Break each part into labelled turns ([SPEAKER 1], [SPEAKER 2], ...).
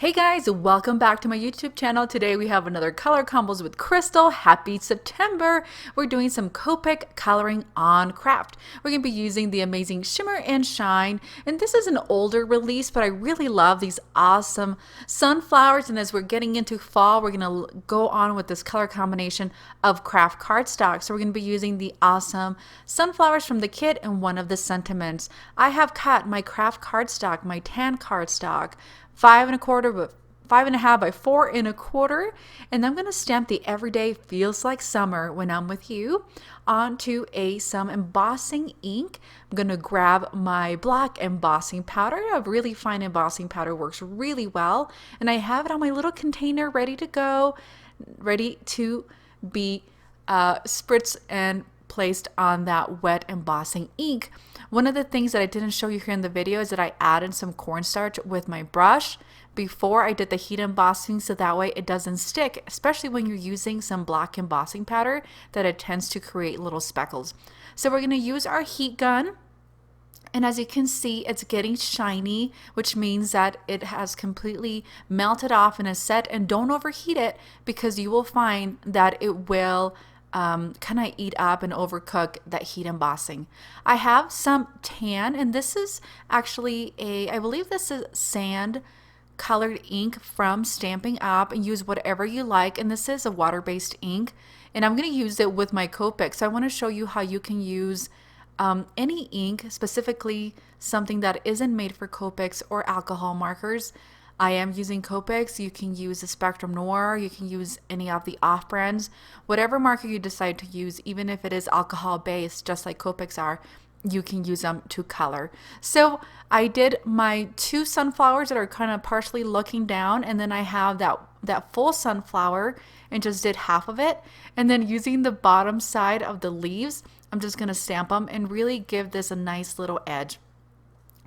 [SPEAKER 1] Hey guys, welcome back to my YouTube channel. Today we have another color combos with Crystal. Happy September. We're doing some Copic coloring on Kraft. We're going to be using the amazing Shimmer and Shine. And this is an older release, but I really love these awesome sunflowers. And as we're getting into fall, we're going to go on with this color combination of Kraft cardstock. So we're going to be using the awesome sunflowers from the kit and one of the sentiments. I have cut my Kraft cardstock, my tan cardstock, 5 1/4 but 5 1/2 by 4 1/4, and I'm gonna stamp the everyday feels like summer when I'm with you onto some embossing ink. I'm gonna grab my black embossing powder. A really fine embossing powder works really well, and I have it on my little container ready to go, ready to be spritzed and placed on that wet embossing ink. One of the things that I didn't show you here in the video is that I added some cornstarch with my brush before I did the heat embossing, so that way it doesn't stick, especially when you're using some black embossing powder that it tends to create little speckles. So we're going to use our heat gun, and as you can see, it's getting shiny, which means that it has completely melted off and is set. And don't overheat it, because you will find that it will kind of eat up and overcook that heat embossing. I have some tan, and this is actually I believe this is sand colored ink from Stampin' Up, and use whatever you like. And this is a water-based ink, and I'm going to use it with my Copic. So I want to show you how you can use any ink, specifically something that isn't made for Copics or alcohol markers. I am using Copics. You can use the Spectrum Noir. You can use any of the off-brands. Whatever marker you decide to use, even if it is alcohol-based, just like Copics are, you can use them to color. So I did my 2 sunflowers that are kind of partially looking down, and then I have that full sunflower and just did half of it. And then using the bottom side of the leaves, I'm just going to stamp them and really give this a nice little edge.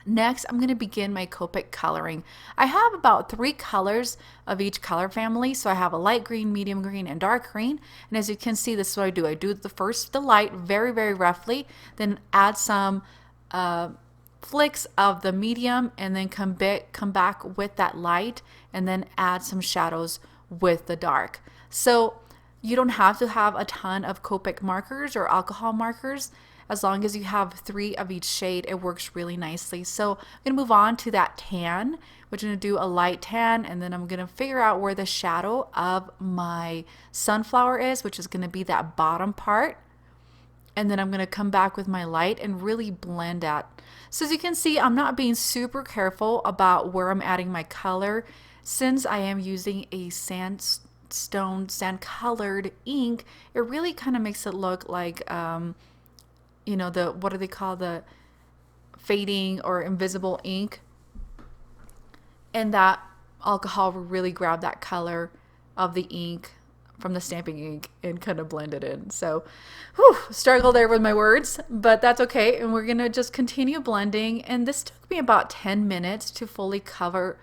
[SPEAKER 1] Next, I'm going to begin my Copic coloring. I have about 3 colors of each color family. So I have a light green, medium green, and dark green. And as you can see, this is what I do. I do the light very, very roughly, then add some flicks of the medium, and then come back with that light, and then add some shadows with the dark. So you don't have to have a ton of Copic markers or alcohol markers. As long as you have 3 of each shade, it works really nicely. So I'm going to move on to that tan, which I'm going to do a light tan, and then I'm going to figure out where the shadow of my sunflower is, which is going to be that bottom part. And then I'm going to come back with my light and really blend that. So as you can see, I'm not being super careful about where I'm adding my color, since I am using a sand colored ink. It really kind of makes it look like you know, what do they call, the fading or invisible ink, and that alcohol will really grab that color of the ink from the stamping ink and kind of blend it in. So struggle there with my words, but that's okay. And we're gonna just continue blending, and this took me about 10 minutes to fully color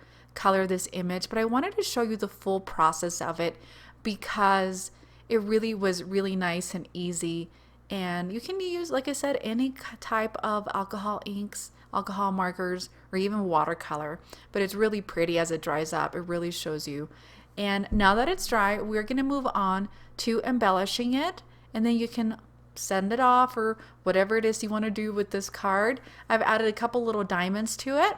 [SPEAKER 1] this image, but I wanted to show you the full process of it, because it really was really nice and easy. And you can use, like I said, any type of alcohol inks, alcohol markers, or even watercolor. But it's really pretty as it dries up. It really shows you. And now that it's dry, we're going to move on to embellishing it. And then you can send it off, or whatever it is you want to do with this card. I've added a couple little diamonds to it,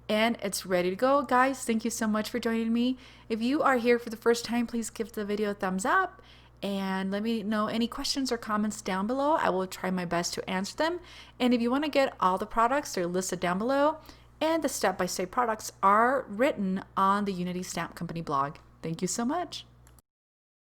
[SPEAKER 1] and it's ready to go. Guys, thank you so much for joining me. If you are here for the first time, please give the video a thumbs up. And let me know any questions or comments down below. I will try my best to answer them. And if you want to get all the products, they're listed down below. And the step-by-step products are written on the Unity Stamp Company blog. Thank you so much.